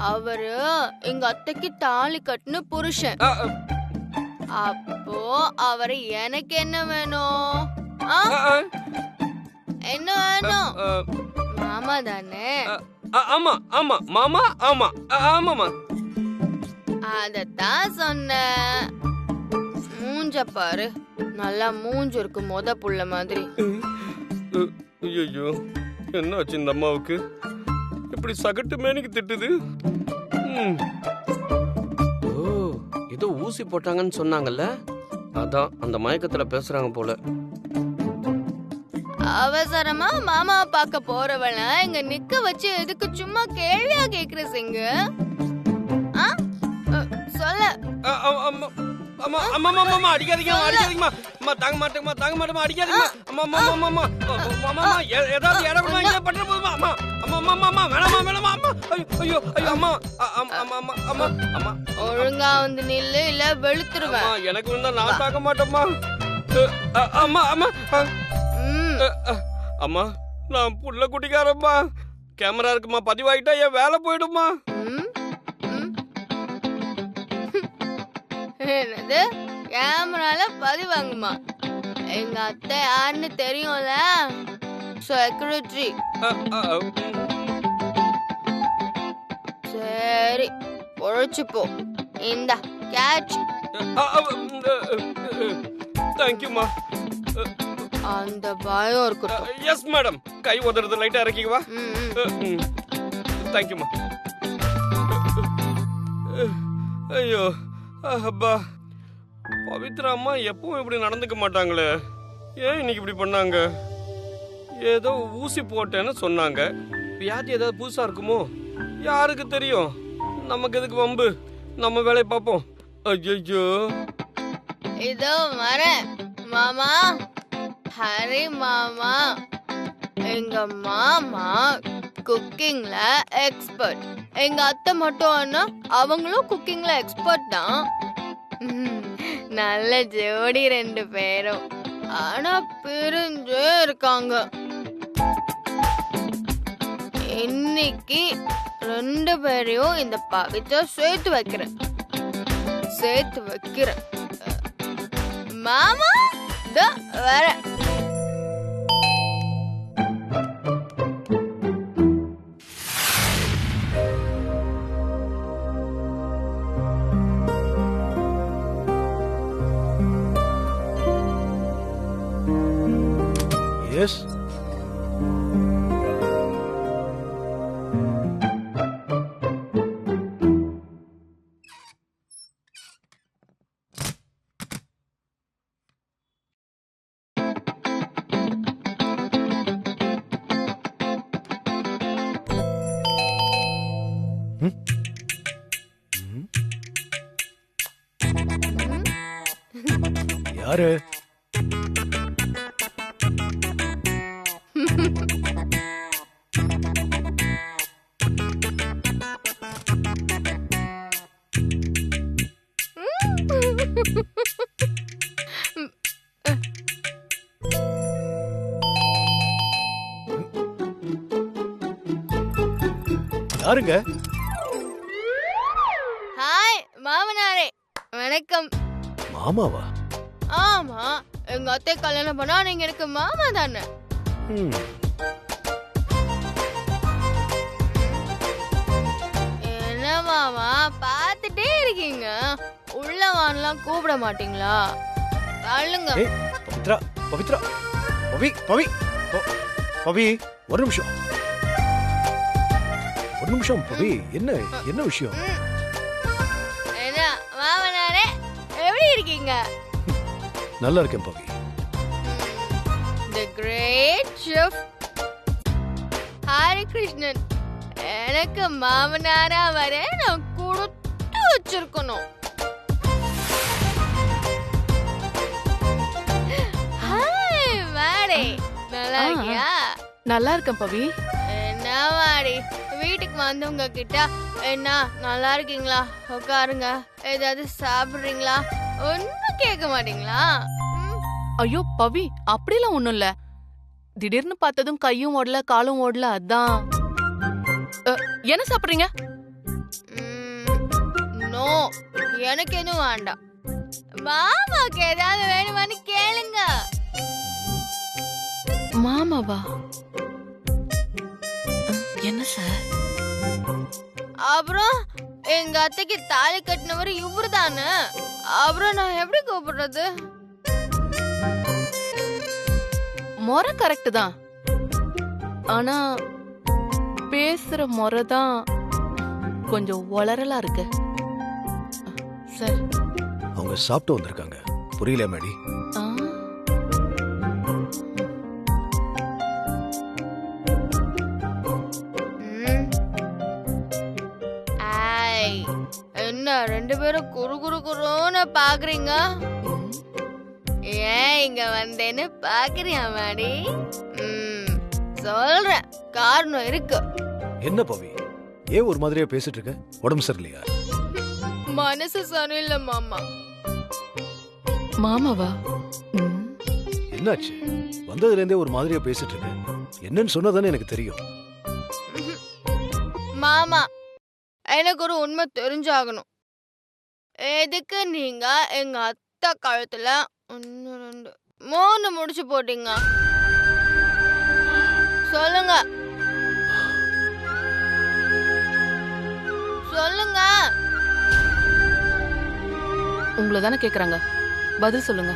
அவரு எங்க அத்தைக்கு தாலி கட்டுன புருஷன். அப்போ அவரு எனக்கு என்ன வேணும்? என்ன வேணும்? மாமா தானே? ஆமா ஆமா மாமா, ஆமா ஆமாமா. அதத்தான் சொன்னேன். மூஞ்ச பாரு, நல்லா மூஞ்சு இருக்கு, மொத புள்ள மாதிரி. ஐயோ, என்ன ஆச்சு இந்த அம்மாவுக்கு? இப்படி சகட்டு மேனிக்கு திட்டுது. ஓ, ஏதோ ஊசி போட்டாங்கன்னு சொன்னாங்கல்ல, அதான் அந்த மயக்கத்துல பேசுறாங்க போல. அவசரமா மாமாவை பார்க்க போறவள இங்க நிக்க வச்சு எதுக்கு சும்மா கேள்வியா கேக்குறீங்க? சொல்ல. அம்மா அம்மா அம்மா அடிக்காதீங்க, அடிக்காதீங்கம்மா. அம்மா தாங்க மாட்டேங்கம்மா, தாங்க மாட்டேம்மா, அடிக்காதீங்கம்மா. அம்மா அம்மா அம்மா அம்மா அம்மா ஏதாவது இடம் விடுமா, இங்கே பண்ற போதுமா? அம்மா அம்மா அம்மா அம்மா வேணாமா வேணாமா அம்மா. ஐயோ ஐயோ அம்மா அம்மா அம்மா அம்மா அம்மா ஒழுங்கா வந்து நில்லு, இல்ல வெளுத்துருவேன். எனக்கு இருந்தா நான் தாக்க மாட்டேம்மா. அம்மா அம்மா அம்மா, நான் புள்ள குட்டிக்காரம்மா. கேமரா இருக்குமா, பதிவாயிட்டா என் வேலை போயிடுமா? என்னது கேமரால பதிவாங்குமா? எங்க அத்தை யாருன்னு தெரியும்ல, செக்ரட்டரி. சரி பொழைச்சு போ. இந்த கேட்ச். தேங்க்யூமா. அந்த பயம் இருக்கட்டும். Yes madam. கை உதறது லைட்டா இறக்கிக்குவா. தேங்க்யூமா. ஐயோ அப்பா, பவித்ரா அம்மா எப்பவும் இப்படி நடந்துக்க மாட்டாங்களே, ஏன் இன்னைக்கு இப்படி பண்ணாங்க? ஏதோ ஊசி போட்டேன்னு சொன்னாங்க. வியாதி ஏதாவது புதுசா இருக்குமோ? யாருக்கு தெரியும்? நமக்கு எதுக்கு வம்பு, நம்ம வேலையை பார்ப்போம். ஐயோ, இதோ வரேன் மாமா. ஹரி மாமா, எங்க மாமா குக்கிங்ல எக்ஸ்பர்ட். எங்க அத்தை மட்டும் அவங்களும் குக்கிங்ல எக்ஸ்பர்ட் தான். நல்ல ஜோடி ரெண்டு பேரும். ஆனா பிரிஞ்சே இருக்காங்க. இன்னைக்கு ரெண்டு பேரையும் இந்த பவித்ரா சேர்த்து வைக்கிறேன். மாமா வர. எஸ், யாரு? யாருங்க? ஹாய் மாமனாரே, வணக்கம். மாமாவா? ஆமா, எங்க அத்தை கல்யாணம் பண்ணா நீங்க எனக்கு மாமா தானே. என்ன மாமா பாத்துட்டே இருக்கீங்க? உள்ள வாங்கலாம் கூப்பிட மாட்டீங்களா? தள்ளுங்க. பவித்ரா, பவித்ரா, பவி ஒரு நிமிஷம் பவி. என்ன விஷயம்? என்ன மாமனாரே, எப்படி இருக்கீங்க? நல்லா இருக்கேன் பவி. The great chef Hari Krishnan எனக்கு மாமனாரா வர நான் கொடுத்து வச்சிருக்கணும். ஹாய் மாடி, நல்லா இருக்கியா? நல்லா இருக்கேன் பவி. என்ன மாடி, வீட்டுக்கு வந்தவங்க கிட்ட என்ன நல்லா இருக்கீங்களா, உட்காருங்க, ஏதாவது சாப்பிடுறீங்களா, ஒன்னும் கேட்க மாட்டீங்களா? ஐயோ பவி, அப்படிலாம் ஒண்ணும் இல்ல. திடீர்னு பார்த்ததும் கையும் ஓடல காலும் ஓடல, அதான். என்ன சாப்பிடுறீங்க? நோ, எனக்கு எதுவும் வேண்டாம். மாமாக்கு ஏதாவது வேணுமான்னு கேளுங்க. மாமாவா? என்ன சார்? அப்புறம் எங்க அத்தைக்கு தாலி கட்டினவர் இவரு தானே. அப்புறம் நான் எப்படி கூப்பிடுறது? முறை கரெக்ட் தான், ஆனா பேசுற முறை தான் கொஞ்சம் உளறலா இருக்கு சார். அவங்க சாப்பிட்டு வந்திருக்காங்க. புரியல மேடி. என்ன ரெண்டு பேரும் குறு குறு குறுன்னு பாக்குறீங்க? ஏன் இங்க வந்தேன்னு பாக்குறியா மாடி? சொல்றேன், காரணம் இருக்கு. என்ன பவி, ஏன் ஒரு மாதிரியா பேசிட்டு இருக்க? உடம்பு சரியில்லையா? மனசு சரியில்லை மாமா. மாமாவா? என்னாச்சு? வந்ததுல இருந்தே ஒரு மாதிரியா பேசிட்டு இருக்க. என்னன்னு சொன்னதானே எனக்கு தெரியும். மாமா, எனக்கு ஒரு உண்மை தெரிஞ்சாகணும். எதுக்கு நீங்க எங்க அத்தை கழுத்துல 1 2 3 முடிச்சு போட்டீங்க? சொல்லுங்க சொல்லுங்க. உங்களை தானே கேக்குறாங்க, பதில் சொல்லுங்க.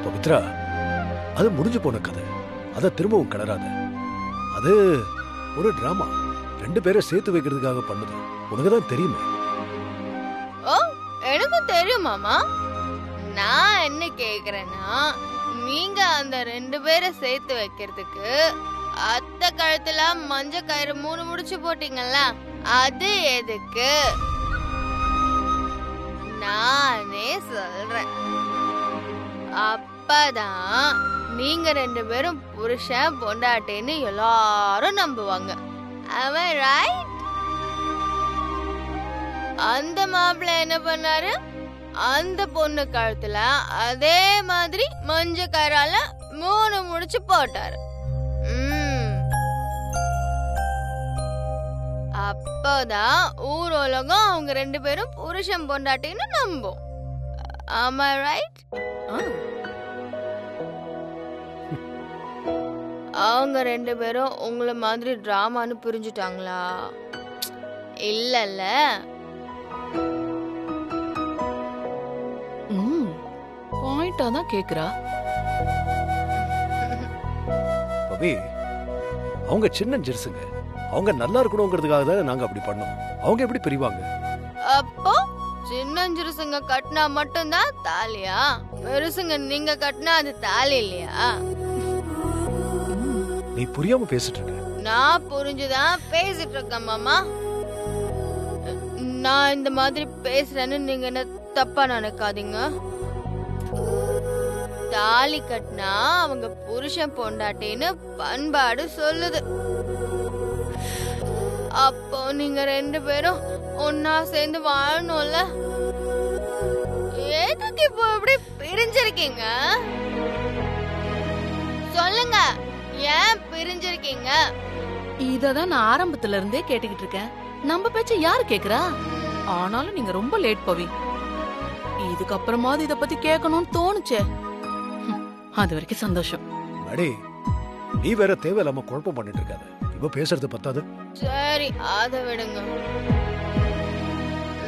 பவித்ரா, அது முடிஞ்சு போன கதை. அத திரும்பவும் கிளறாத. அது ஒரு டிராமா. 2 பேரை சேர்த்து வைக்கிறதுக்காக பண்ணுது. உனக்குதான் தெரியுமே. ஓ, எனக்கும் தெரியும் மாமா. நான் என்ன கேக்குறேன்னா, நீங்க அந்த 2 பேரை சேர்த்து வைக்கிறதுக்கு அத்தை கழுத்துல மஞ்ச கயிறு 3 முடிச்சு போட்டீங்கல்ல, அது எதுக்கு? நானே சொல்றேன். அப்பதான் நீங்க 2 பேரும் புருஷன் பொண்டாட்டின்னு எல்லாரும் நம்புவாங்க. Am I right? அந்த மாப்பிள்ளை என்ன பண்ணாரு? அந்த பொண்ணு கழுத்துல அதே மாதிரி மஞ்ச கயிறால 3 முடிச்சு போட்டாரு. அப்பதான் ஊர் உலகம் அவங்க 2 பேரும் புருஷன் பொண்டாட்டின்னு நம்பும். Am I right? அவங்க 2 பேரும் உங்கள மாதிரி டிராமான்னு புரிஞ்சுட்டாங்களா? இல்லல்ல. பாயிண்டா தான் கேக்குறா. பவி, அவங்க சின்ன ஜெர்சுங்க. அவங்க நல்லா இருக்கணுங்கிறதுக்காக தான் நாங்க அப்படி பண்ணோம். அவங்க எப்படி பிரிவாங்க? அப்போ சின்னஞ்சிறுசுங்க கட்டினா மட்டும்தான் தாலியா? பெருசுங்க நீங்க கட்டினா அது தாலி இல்லையா? நீ புரியாம பேசிட்டு இருக்க. நான் புரிஞ்சுதான் பேசிட்டு இருக்கேன் மாமா. நான் இந்த மாதிரி பேசுறேன்னு நீங்க என்ன தப்பா நினைக்காதீங்க. தாலி கட்டினா அவங்க புருஷன் பொண்டாட்டின்னு பண்பாடு சொல்லுது. அப்போ நீங்க 2 பேரும் ஒன்னா சேர்ந்து வாழணும்ல. எதுக்கு இப்போ இப்படி பிரிஞ்சிருக்கீங்க? சொல்லுங்க, ஏன் பிரிஞ்சிருக்கீங்க? இததான் நான் ஆரம்பத்துல இருந்தே கேட்டுக்கிட்டு இருக்கேன். நம்ம பேச்ச யாரு கேக்குறா? ஆனாலும் நீங்க ரொம்ப லேட் பவி. இதுக்கப்புறமாவது இத பத்தி கேட்கணும்னு தோணுச்சே. அது வரைக்கும் சந்தோஷம். அடே, நீ வேற தேவையில்லாம குழப்பம் பண்ணிட்டு இருக்காத. இப்ப பேசுறது பத்தாது. சரி, அத விடுங்க.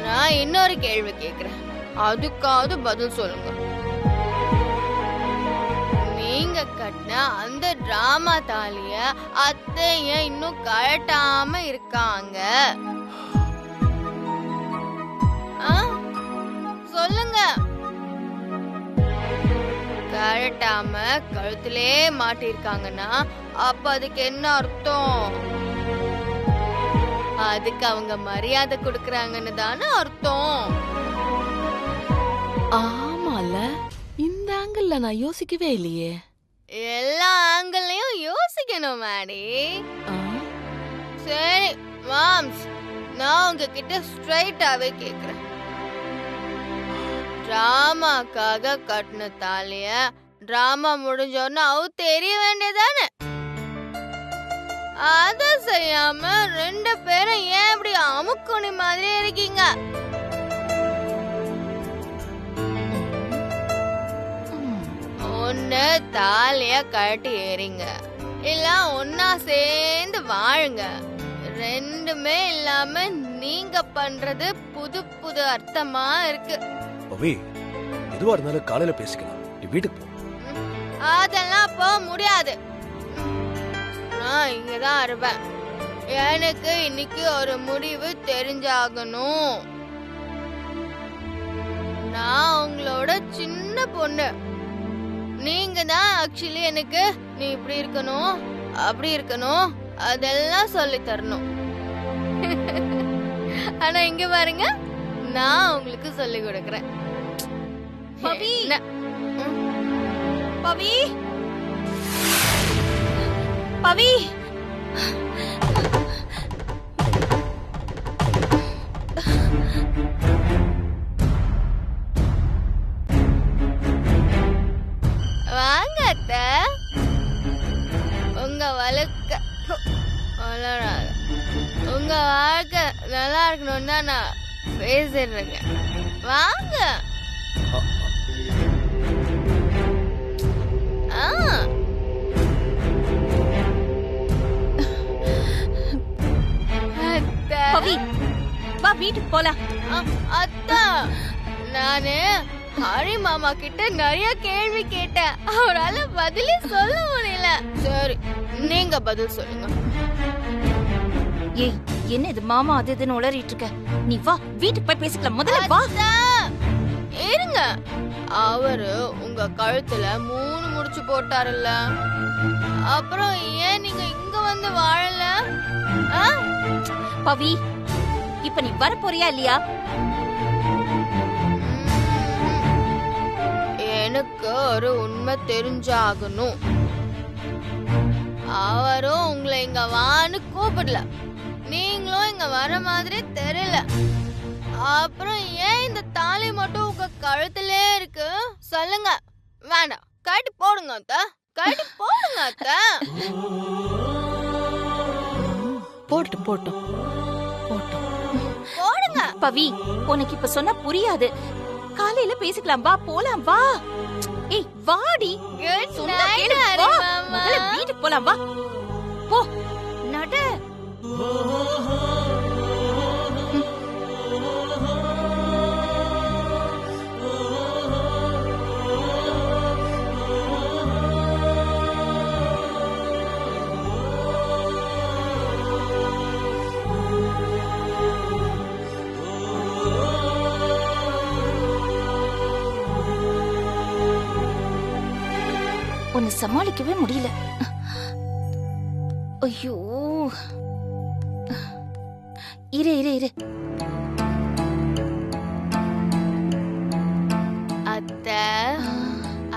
நான் இன்னொரு கேள்வி கேக்குறேன், அதுக்காவது பதில் சொல்லுங்க. நீங்க கட்டின அந்த டிராமா தாலிய அத்தை ஏன் இன்னும் கழட்டாம இருக்காங்க? சொல்லுங்க. கழட்டாம கழுத்திலே மாட்டிருக்காங்கன்னா அப்ப அதுக்கு என்ன அர்த்தம்? அதுக்கு அவங்க மரியாதை கொடுக்கறாங்கன்னு தானே அர்த்தம். ஆமால, இந்த ஆங்கிள் நான் யோசிக்கவே இல்லையே. எல்லா ஆங்கிள்லயும் யோசிக்கணும் மாடி. சரி மாம்ஸ், நான் உங்ககிட்ட ஸ்ட்ரைட்டாவே கேக்குறேன். டிராமாக்காக கட்டின தாலிய டிராமா முடிஞ்சோன்னு அவ தெரிய வேண்டியதானே? அத செய்யாம 2 பேரும் ஏன் இப்படி அமுக்குனி மாதிரி இருக்கீங்க? ஒண்ணு தாலிய கழட்டி ஏறிங்க, இல்ல ஒன்னா சேர்ந்து வாழுங்க. ரெண்டுமே இல்லாம நீங்க பண்றது புது புது அர்த்தமா இருக்கு. பவி, எதுவா இருந்தாலும் காலையில பேசிக்கலாம். நீ வீட்டுக்கு போ. அதெல்லாம் போக முடியாது. நான் இங்கதான் இருப்பேன். எனக்கு இன்னைக்கு ஒரு முடிவு தெரிஞ்சாகணும். நான் உங்களோட சின்ன பொண்ணு. நீங்க தான் ஆக்சுவலி எனக்கு நீ இப்படி இருக்கணும் அப்படி இருக்கணும் அதெல்லாம் சொல்லி தரணும். ஆனா இங்க பாருங்க, நான் உங்களுக்கு சொல்லி கொடுக்கறேன். பவி, பவி, பவி, வாங்க அத்தை. உங்க வளராது உங்க வாழ்க்கை நல்லா இருக்கணும் தான் நான் பேசிடுறேங்க. வாங்க. பவி, வா வீட்டுக்கு போலாம். அத்தா, நானு ஹரி மாமா கிட்ட நிறைய கேள்வி கேட்டேன். அவரால பதிலே சொல்ல முடியல. சரி, நீங்க பதில் சொல்லுங்க. ஏய், என்ன இது மாமா அது இதுன்னு உளறிட்டு இருக்க? நீ வா வீட்டுக்கு போய் பேசிக்கலாம். முதல்ல வா. இருங்க, அவரு உங்க கழுத்துல 3 முடிச்சு போட்டாருல்ல, அப்புறம் ஏன் நீங்க இங்க வந்து வாழல? பவி, இப்ப நீ வர போறியா இல்லையா? எனக்கு ஒரு உண்மை தெரிஞ்சாகணும். அவரும் உங்களை இங்க வான்னு கூப்பிடல, நீங்களும் இங்க வர மாதிரி தெரியல. அப்புறம் ஏன் இந்த தாலி மட்டும் உங்க கழுத்திலே இருக்கு? சொல்லுங்க. வேண்டாம், கட்டி போடுங்க அத்தா, கட்டி போடுங்க அத்தா. போட்டும் போட்டும் போட்டும் போடுங்க. பவி, உனக்கு இப்ப சொன்னா புரியாது. காலையில பேசிக்கலாம். வா போலாம். வா. ஏய் வாடி. Good சொன்னா night, கேளு. ஹரி வா. மாமா. முதல்ல வீட்டுக்கு போலாம். வா போ. நட. உன்னை சமாளிக்கவே முடியல. ஐயோ, இரு இரு இரு. அத்தை,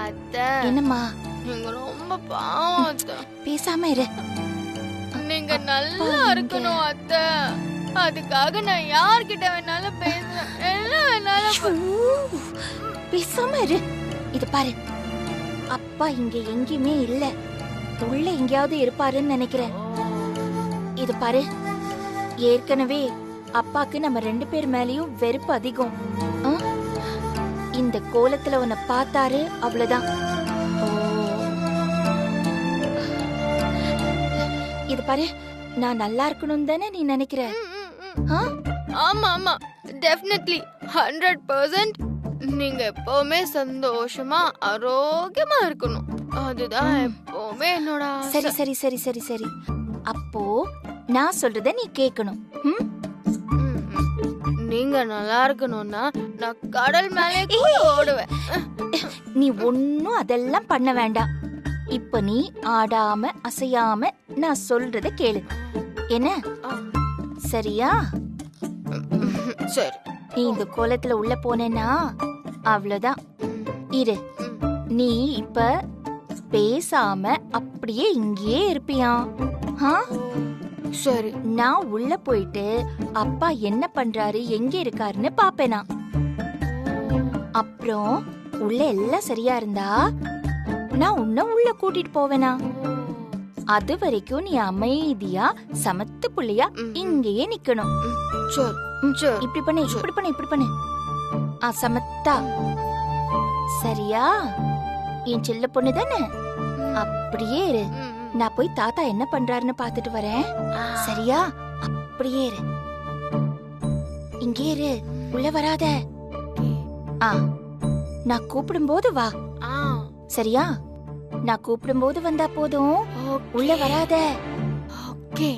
அத்தை, என்னம்மா? நீங்க ரொம்ப பாவம் அத்தை. பேசாம இரு. நீங்க நல்லா இருக்கணும் அத்தை. அதுக்காக நான் யார்கிட்ட வேணாலும் பேசுவேன், என்ன வேணாலும். பேசாம இரு. இது பாரு, அப்பா இங்க எங்கேயுமே இல்ல. உள்ள எங்கேயாவது இருப்பாருன்னு நினைக்கிறேன். இது பாரு, ஏற்கனவே அப்பாக்கு நம்ம 2 பேர் மேலயும் வெறுப்பு அதிகம். இந்த கோலத்துல உன்னை பார்த்தாரு, அவ்வளவுதான். இது பாரு, நான் நல்லா இருக்கணும் தானே நீ நினைக்கிற? ஆமா ஆமா, டெஃபினெட்லி 100%. நீங்க எப்பவுமே சந்தோஷமா ஆரோக்கியமா இருக்கணும், அதுதான் எப்பவுமே என்னோட ஆசை. சரி சரி சரி சரி சரி. அப்போ நான் சொல்றத நீ கேட்கணும். நீங்க நல்லா இருக்கணும்னா நான் கடல் மேலே ஓடுவேன். நீ ஒன்னும் அதெல்லாம் பண்ண வேண்டாம். இப்ப நீ ஆடாம அசையாம நான் சொல்றத கேளு. என்ன சரியா? சரி. நீ இந்த கோலத்துல உள்ள போனேன்னா அவ்வளவுதான். இரு, நீ இப்ப பேசாம அப்படியே இங்கேயே இருப்பியா? சரி. நான் உள்ள போயிட்டு அப்பா என்ன பண்றாரு, எங்க இருக்காருன்னு பாப்பேனா. அப்புறம் உள்ள எல்லாம் சரியா இருந்தா நான் உன்னை உள்ள கூட்டிட்டு போவேனா. அது வரைக்கும் நீ அமைதியா சமத்து புள்ளையா இங்கேயே நிக்கணும். சரி சரி. இப்படி பண்ணு, இப்படி பண்ணு, இப்படி பண்ணு. சமத்தா. சரியா? என் செல்ல பொண்ணு தானே? அப்படியே இரு. நான் போய் தாத்தா என்ன பண்றாருன்னு பாத்துட்டு வரேன். சரியா? அப்படியே இரு. இங்கே இரு, உள்ள வராத. நான் கூப்பிடும் போது வா. சரியா? நான் கூப்பிடும் போது வந்தா போதும், உள்ள வராத. ஓகே.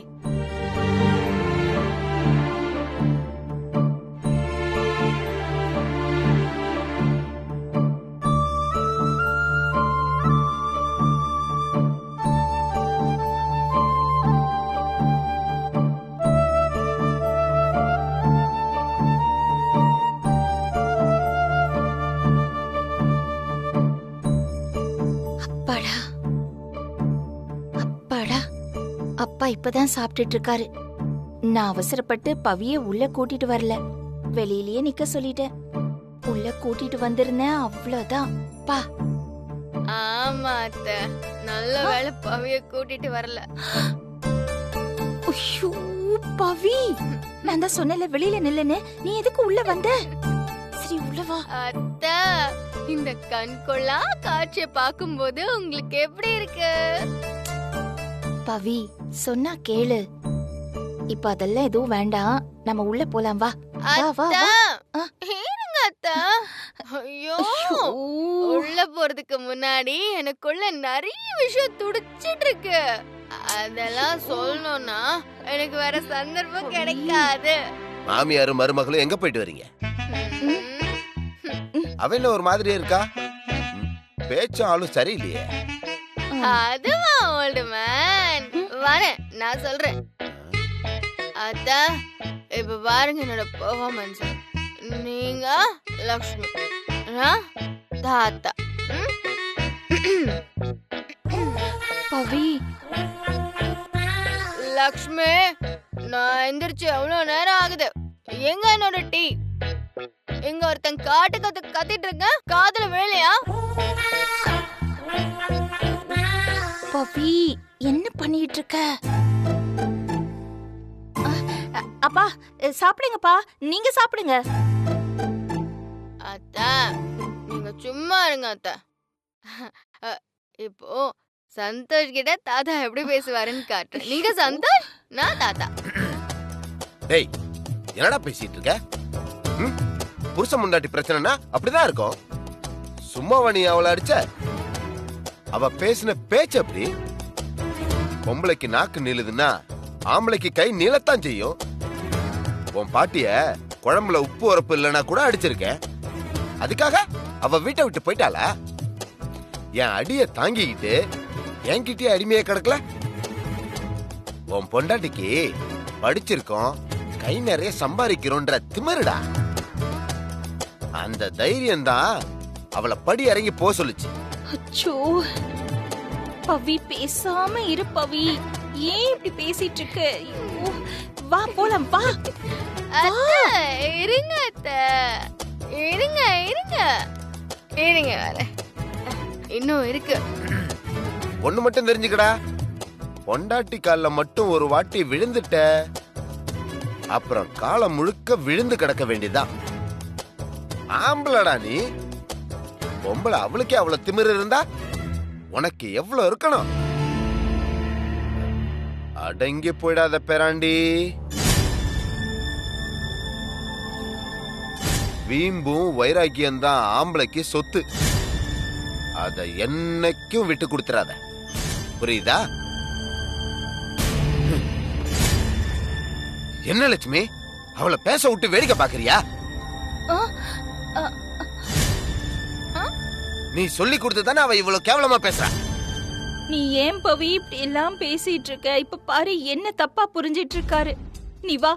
அப்பா இப்பதான் சாப்பிட்டுட்டு இருக்காரு. நான் அவசரப்பட்டு பவிய உள்ள கூட்டிட்டு வரல, வெளியிலயே நிக்க சொல்லிட்டேன். உள்ள கூட்டிட்டு வந்திருந்தேன், அவ்வளவுதான். பா. ஆமா அத்தை, நல்ல வேளை பவிய கூட்டிட்டு வரல. ஐயோ பவி, நான் தான் சொன்னல வெளியில நில்லுன்னு, நீ எதுக்கு உள்ள வந்த? சரி உள்ள வா. அத்தை, இந்த கண்கொள்ளா காட்சியை பார்க்கும்போது உங்களுக்கு எப்படி இருக்கு? பவி சொன்னா கேளு. இப்ப அதெல்லாம் எதுவும் வேண்டாம், நம்ம உள்ள போலாம். வா வா வா. இருங்க அத்தை. ஐயோ, உள்ள போறதுக்கு முன்னாடி எனக்குள்ள நிறைய விஷயம் துடிச்சிட்டு இருக்கு. அதெல்லாம் சொல்லணும்னா எனக்கு வேற சந்தர்ப்பம் கிடைக்காது. மாமியாரும் மருமகளும் எங்க போயிட்டு வரீங்க? அவன் ஒரு மாதிரியே இருக்கா, பேச்சும் ஆளும் சரியில்லையே. அதுவா ஓல்டு மேன், வரேன் நான் சொல்றேன். அத்தா, இப்ப பாருங்க என்னோட பெர்ஃபார்மன்ஸ். நீங்க லக்ஷ்மி, நான் தாத்தா. பவி. லக்ஷ்மி, நான் எந்திரிச்சு எவ்வளவு நேரம் ஆகுது? எங்க என்னோட டீ? இங்க ஒருத்தன் காட்டு கத்திட்டு இருக்க, காதுல விழலையா? பவி என்ன பண்ணிட்டு இருக்க? அப்பா சாப்பிடுங்கப்பா, நீங்க சாப்பிடுங்க. அத்தா, நீங்க சும்மா இருங்க அத்தா. இப்போ சந்தோஷ் கிட்ட தாத்தா எப்படி பேசுவாருன்னு காட்டுறேன். நீங்க சந்தோஷ், நான் தாத்தா. டேய், என்னடா பேசிட்டு இருக்க? புருஷன் முண்டாட்டி பிரச்சனைனா அப்படிதான் இருக்கும். சும்மாவா நீ அவளை அடிச்ச? அவ பேசின பேச்சு அப்படி. பொம்பளைக்கு நாக்கு நீளுதுன்னா ஆம்பளைக்கு கை நீளத்தான் செய்யும். உன் பாட்டிய குழம்புல உப்பு உரப்பு இல்லைன்னா கூட அடிச்சிருக்கேன். அதுக்காக அவ வீட்டை விட்டு போயிட்டாளா? என் அடிய தாங்கிக்கிட்டு என்கிட்டயே அடிமையே கிடக்கல. உன் பொண்டாட்டிக்கு படிச்சிருக்கோம், கை நிறைய சம்பாதிக்கிறோன்ற திமிருடா. அந்த தைரியம் தான் அவளை படி இறங்கி போ சொல்லுச்சு. அச்சோ பவி, பேசாம இரு பவி. ஏன் இப்படி பேசிட்டு இருக்க? வா போலாம், வா. இருங்க அத்தை, இருங்க இருங்க இருங்க, வர இன்னும் இருக்கு. ஒண்ணு மட்டும் தெரிஞ்சுக்கடா, பொண்டாட்டி கால்ல மட்டும் ஒரு வாட்டி விழுந்துட்ட, அப்புறம் காலம் முழுக்க விழுந்து கிடக்க வேண்டியதான். ஆம்பளடா நீ. பொம்பளை அவளுக்கே அவ்வளவு திமிரு இருந்தா உனக்கு எவ்வளவு இருக்கணும்? அடங்கி போயிடாத பேராண்டி. வீம்பும் வைராக்கியம் தான் ஆம்பளைக்கு சொத்து. அத என்னைக்கும் விட்டு கொடுத்துறாத, புரியுதா? என்ன லட்சுமி, அவளை பேச விட்டு வேடிக்கை பாக்குறியா? நீ சொல்லி கொடுத்து தானே அவ இவ்வளவு கேவலமா பேசுறா. நீ ஏன் பவி இப்படி எல்லாம் பேசிட்டு இருக்க? இப்ப பாரு என்ன தப்பா புரிஞ்சிட்டு இருக்காரு. நீ வா,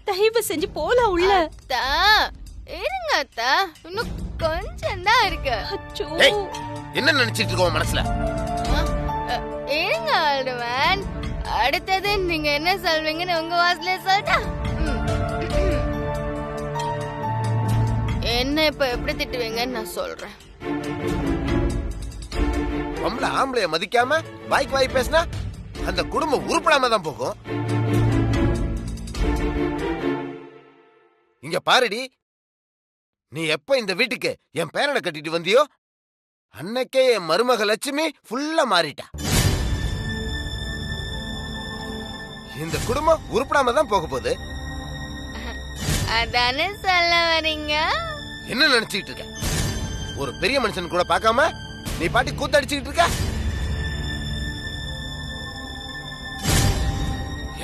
தயவு செஞ்சு போலாம் உள்ள. அத்தா, இருங்க அத்தா, இன்னும் கொஞ்சம் தான் இருக்கு. அச்சோ, என்ன நினைச்சிட்டு இருக்கோம் மனசுல? இருங்க ஆல்டுமேன், அடுத்தது நீங்க என்ன சொல்வீங்கன்னு உங்க வாசலே சொல்லிட்டா. என்ன இப்ப எப்படி திட்டுவீங்கன்னு நான் சொல்றேன். பொம்பளை ஆம்பளைய மதிக்காம வாய்க்கு வாய் பேசினா அந்த குடும்பம் உருப்படாம தான் போகும். இங்க பாருடி, நீ எப்ப இந்த வீட்டுக்கு என் பேரனை கட்டிட்டு வந்தியோ அன்னைக்கே என் மருமக லட்சுமி ஃபுல்லா மாறிட்டா. இந்த குடும்பம் உருப்படாம தான் போக போகுது. அதானே சொல்ல வரீங்க? என்ன நினைச்சுக்கிட்டு இருக்க? ஒரு பெரிய மனுஷன் கூட பார்க்காம நீ பாட்டி கூத்தடிச்சுக்கிட்டு இருக்க.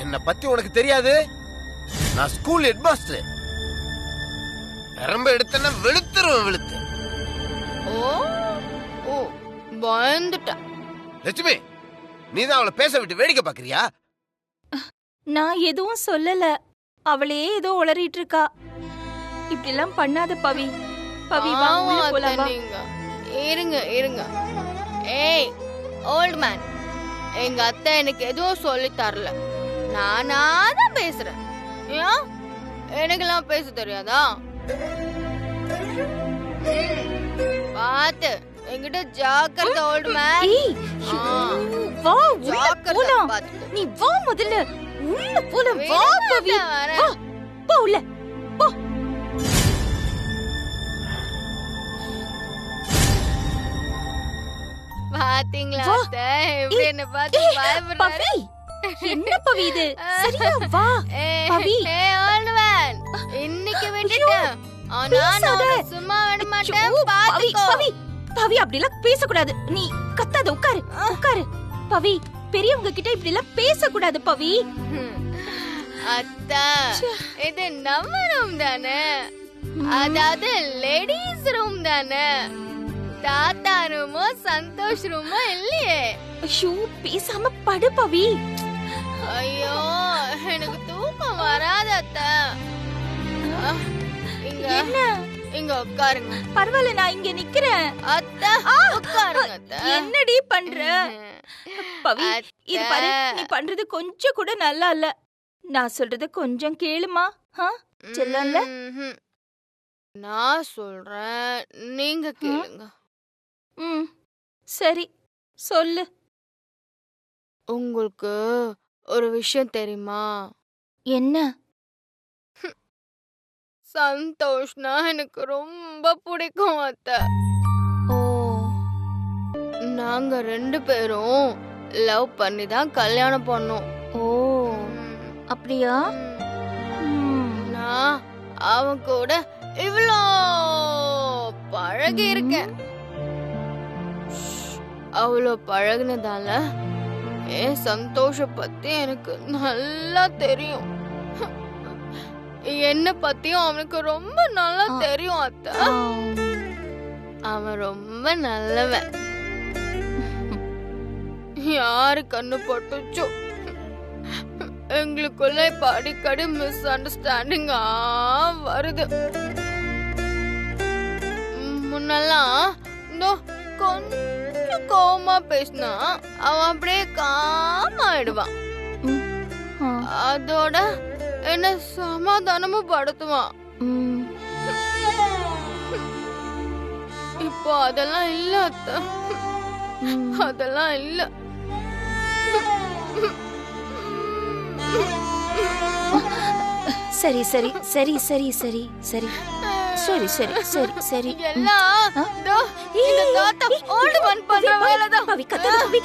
என்ன பத்தி உனக்கு தெரியாது? நான் ஸ்கூல் ஹெட் மாஸ்டர். நரம்ப எடுத்தேன்னா வெளுத்துருவேன் வெளுத்து. ஓ ஓ பயந்துட்டா. லட்சுமி, நீதான் அவளை பேச விட்டு வேடிக்கை பாக்குறியா? நான் எதுவும் சொல்லல. அவளே ஏதோ உளறிட்டு இருக்கா. இப்படி எல்லாம் பண்ணாத பவி. பவி வா உள்ள போலாம் வா. இருங்க இருங்க. ஏய் ஓல்ட் மேன், எங்க அத்தை எனக்கு எதுவும் சொல்லி தரல. நானா தான் பேசுறேன். ஏன் எனக்கெல்லாம் பேச தெரியாதா? பாத்து என்கிட்ட ஜாக்கிரதை ஓல்ட் மேன். ஏய் வா உள்ள போலாம். நீ வா முதல்ல உள்ள போலாம். வா பவி வா போ உள்ள போ. பாத்தீங்களா அத்தை எப்படி என்ன பார்த்து பயப்படுறாரு? என்ன பவி இது? சரியா வா பவி. ஏய் ஓல்ட் மேன், இன்னைக்கு விட்டுட்டேன். ஆனா நான் சும்மா விட மாட்டேன். பாத்துக்கோ பவி. பவி அப்படிலாம் பேசக்கூடாது. நீ கத்தாத, உட்காரு உட்காரு. பவி, பெரியவங்க கிட்ட இப்படி எல்லாம் பேசக்கூடாது பவி. அத்தா, இது நம்ம ரூம் தானே, அதாவது லேடிஸ் ரூம் தானே. தாத்தா ரூமோ சந்தோஷ் ரூமோ இல்லையே. ஐயோ பேசாம படு பவி. ஐயோ எனக்கு தூக்கம் வராது அத்தா. என்ன? இங்க உட்காருங்க. பரவாயில்ல, நான் இங்க நிக்கிறேன். அத்தா உட்காருங்க அத்தா. என்னடி பண்ற பவி? இது பாரு, நீ பண்றது கொஞ்சம் கூட நல்லா இல்ல. நான் சொல்றது கொஞ்சம் கேளுமா? செல்லல, நான் சொல்றேன், நீங்க கேளுங்க. சரி சொல்லு. உங்களுக்கு ஒரு விஷயம் தெரியுமா? என்ன? சந்தோஷ்னா எனக்கு ரொம்ப பிடிக்கும் அத்தை. ஓ, நாங்க 2 பேரும் லவ் பண்ணி தான் கல்யாணம் பண்ணோம். ஓ அப்படியா? நான் அவன் கூட இவ்ளோ பழகி இருக்கேன். அவ்வளோ பழகினதால என் சந்தோஷ பத்தி எனக்கு நல்லா தெரியும். என்ன பத்தியும் அவனுக்கு ரொம்ப நல்லா தெரியும் அத்தை. அவன் ரொம்ப நல்லவன். யாரு கண்ணு பட்டுச்சோ எங்களுக்குள்ள இப்ப அடிக்கடி மிஸ் அண்டர்ஸ்டாண்டிங் வருது. முன்னெல்லாம் கொஞ்சம் கோவமா பேசினா அவன் அப்படியே காமாயிடுவான். அதோட என்ன சமாதானமும் படுத்துவான். இப்போ அதெல்லாம் இல்ல அத்தை, அதெல்லாம் இல்ல. சரி சரி சரி சரி சரி சரி சரி சரி சரி சரி எல்லாம் இந்த தாத்தா ஓல்ட் மேன் பண்ற வேலைதான். பவி கத்தாத பவி.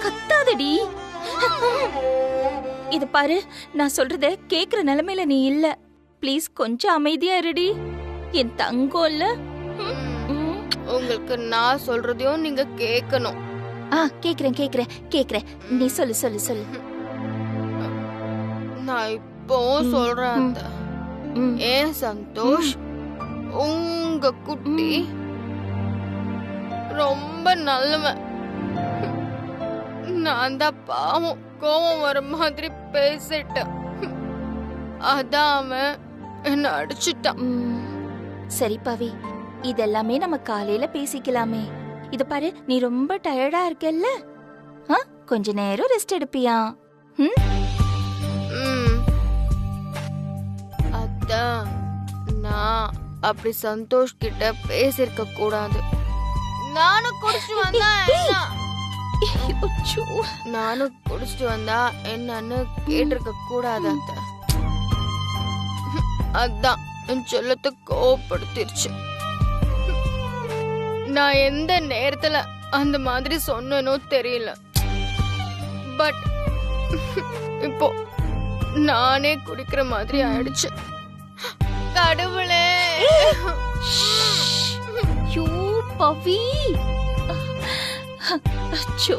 கத்தாதடி. இது பாரு, நான் சொல்றத கேக்குற நிலைமையில நீ இல்ல. ப்ளீஸ் கொஞ்சம் அமைதியா இருடி. என் தங்கம் இல்ல. உங்களுக்கு நான் சொல்றதையும் நீங்க கேட்கணும். கேக்குறேன் கேக்குறேன் கேக்குறேன். நீ சொல்லு சொல்லு சொல்லு. நான் இப்போ சொல்றேன். ஏன் சந்தோஷ், உங்க குட்டி ரொம்ப நல்லவன். நான் தான் பாவம் கோவம் வர மாதிரி பேசிட்டேன். அதான் அவன் என்ன அடிச்சுட்டான். சரி பவி, இதெல்லாமே நம்ம காலையில பேசிக்கலாமே. இது பாரு, நீ ரொம்ப டயர்டா இருக்கல்ல, கொஞ்ச நேரம் ரெஸ்ட் எடுப்பியா? அதான் நான் அப்படி சந்தோஷ் கிட்ட பேசிருக்க கூடாது. நானும் குடிச்சு வந்தா அச்சோ. நானும் குடிச்சிட்டு வந்தா என்னன்னு கேட்டிருக்க கூடாது அத்தை. அதான் என் செல்லத்தை கோவப்படுத்திருச்சு. நான் எந்த நேரத்துல அந்த மாதிரி சொன்னனோ தெரியல. பட் இப்போ நானே குடிக்கிற மாதிரி ஆயிடுச்சு. கடவுளே. யூ பவி. அச்சோ.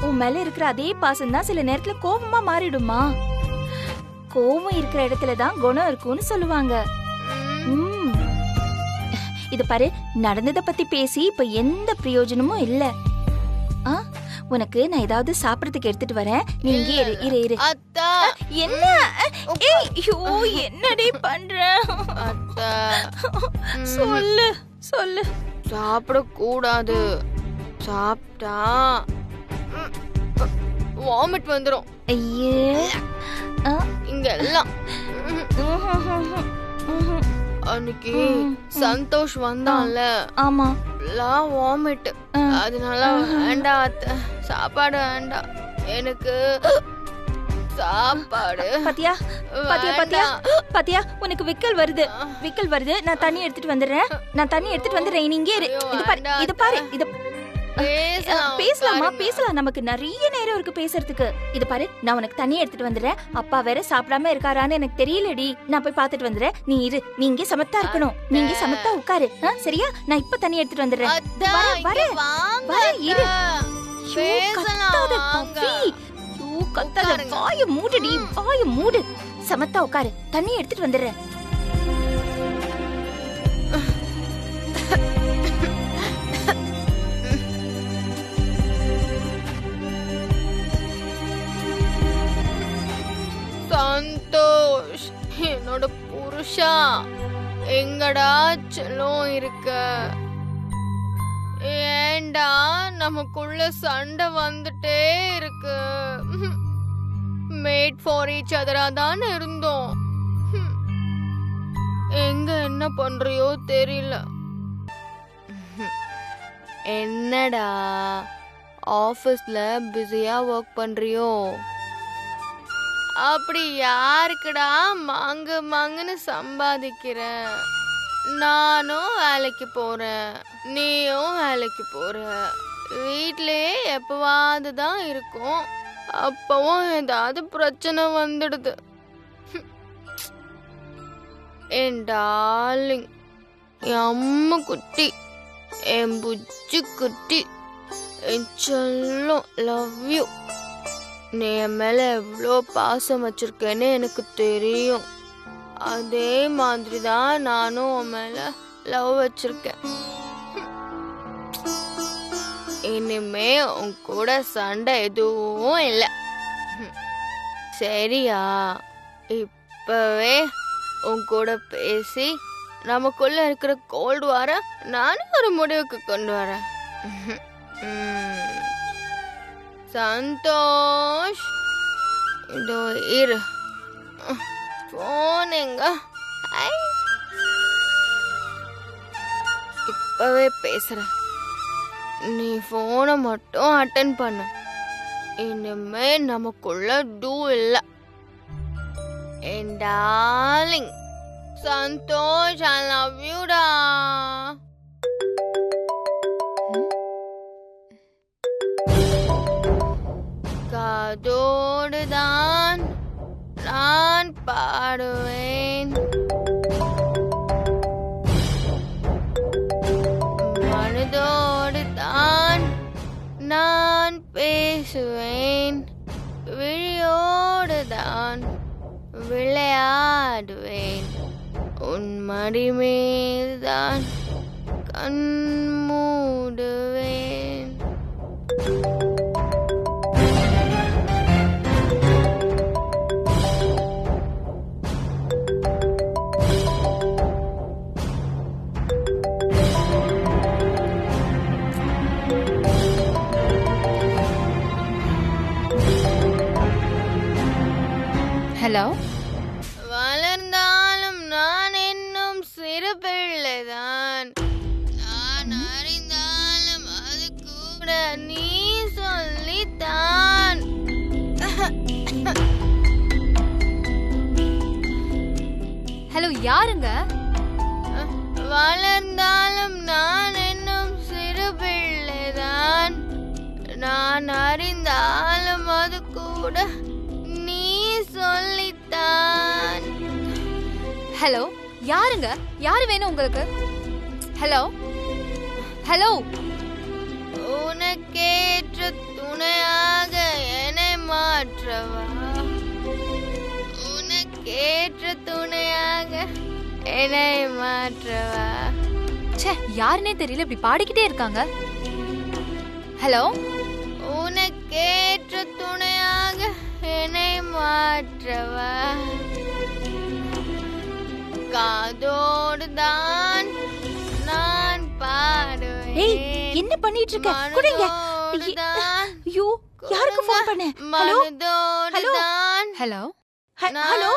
உன் மேல இருக்கிற அதே பாசம் தான் சில நேரத்துல கோபமா மாறிடுமா? கோபம் இருக்கிற இடத்துல தான் குணம் இருக்கும்னு சொல்லுவாங்க. இது பாரு, நடந்ததை பத்தி பேசி இப்ப எந்த பிரயோஜனமும் இல்ல. உனக்கு நான் ஏதாவது சாப்பிடறதுக்கு எடுத்துட்டு வரேன். நீ இங்கே இரு இரு. அத்தா என்ன? ஐயோ, என்னடி பண்ற? அத்தா சொல்லு சொல்லு. சாப்பிட கூடாது. சாப்பிட்டா வாமிட் வந்துரும். ஐயே, இங்க எல்லாம். அன்னைக்கு சந்தோஷ் வந்தான்ல. ஆமா, வாமிட். அதனால வேண்டாம் அத்தை, சாப்பாடு வேண்டாம் எனக்கு. சாப்பாடு பாத்தியா பாத்தியா பாத்தியா பாத்தியா? உனக்கு விக்கல் வருது, விக்கல் வருது. நான் தண்ணி எடுத்துட்டு வந்துடுறேன். நீ இங்கே இரு. இது பாரு. பேசலாமா? பேசலாம். நமக்கு நிறைய நேரம் இருக்கு பேசுறதுக்கு. இது பாரு, நான் உனக்கு தண்ணி எடுத்துட்டு வந்துடுறேன். அப்பா வேற சாப்பிடாம இருக்காரான்னு எனக்கு தெரியலடி. நான் போய் பாத்துட்டு வந்துடுறேன். நீ இரு. நீ இங்கே சமத்தா இருக்கணும். நீ இங்கே சமத்தா உட்காரு. சரியா? நான் இப்ப தண்ணி எடுத்துட்டு வந்துடுறேன். இரு. கத்தாத. வாய மூடுடி, வாய மூடு. சமத்தா உட்காரு. தண்ணி எடுத்துட்டு வந்துடுறேன். சந்தோஷ், என்னோட புருஷா, எங்கடா செல்லம் இருக்க? ஏண்டா நமக்குள்ள சண்டை வந்துட்டே இருக்கு? மேட் ஃபார் ஈச் அதரா தான் இருந்தோம். எங்க என்ன பண்றியோ தெரியல. என்னடா ஆபீஸ்ல பிஸியா ஒர்க் பண்றியோ? அப்படி யாருக்குடா மாங்குன்னு சம்பாதிக்கிற? நானும் வேலைக்கு போறேன், நீயும் வேலைக்கு போற. வீட்லயே எப்பவாது தான் இருக்கும். அப்பவும் ஏதாவது பிரச்சனை வந்துடுது. என் டார்லிங், என் அம்மா குட்டி, என் புஜ்ஜி குட்டி, என் செல்லம், லவ் யூ. நீ என் மேல எவ்வளோ பாசம் வச்சிருக்கேன்னு எனக்கு தெரியும். அதே மாதிரி தான் நானும் உன் மேல லவ் வச்சிருக்கேன். இனிமே உன் கூட சண்டை எதுவும் இல்லை, சரியா? இப்பவே உன் கூட பேசி நமக்குள்ள இருக்கிற கோல்டு வார நானும் ஒரு முடிவுக்கு கொண்டு வரேன். சந்தோஷ், இதோ இரு. போனேங்க. இப்பவே பேசுறேன். நீ போனை மட்டும் அட்டன் பண்ணு. இனிமே நமக்குள்ள டூ இல்ல. என் டார்லிங் சந்தோஷ், ஐ லவ் யூடா. காதோடுதான் நான் பாடுவேன், மனதோடு தான் நான் பேசுவேன், விழியோடு தான் விளையாடுவேன், உன் மடி மீதுதான் கண் மூடுவேன். ஹலோ. வளர்ந்தாலும் நான் இன்னும் சிறு பிள்ளைதான். நான் அறிந்தாலும் அது கூட நீ யாருங்க? வளர்ந்தாலும் நான் இன்னும் சிறு பிள்ளைதான். நான் அறிந்தாலும் அது கூட நீ சொல்லித்தான். ஹலோ, யாருங்க? யாரு வேணும் உங்களுக்கு? Hello hello. உனக்கேற்ற துணையாக என்னை மாற்றவா? உனக்கேற்ற துணையாக என்னை மாற்றவா? ச்சே, யாருன்னே தெரியல, இப்படி பாடிக்கிட்டே இருக்காங்க. ஹலோ. உனக்கேற்ற துணையாக என்னை மாற்றவா? காதோடு தான் நான் பாடுவேன். ஏய், என்ன பண்ணிட்டு இருக்க? குடிங்க. ஐயோ, யாருக்கு ஃபோன் பண்ண? ஹலோ மனதோடு தான் ஹலோ ஹலோ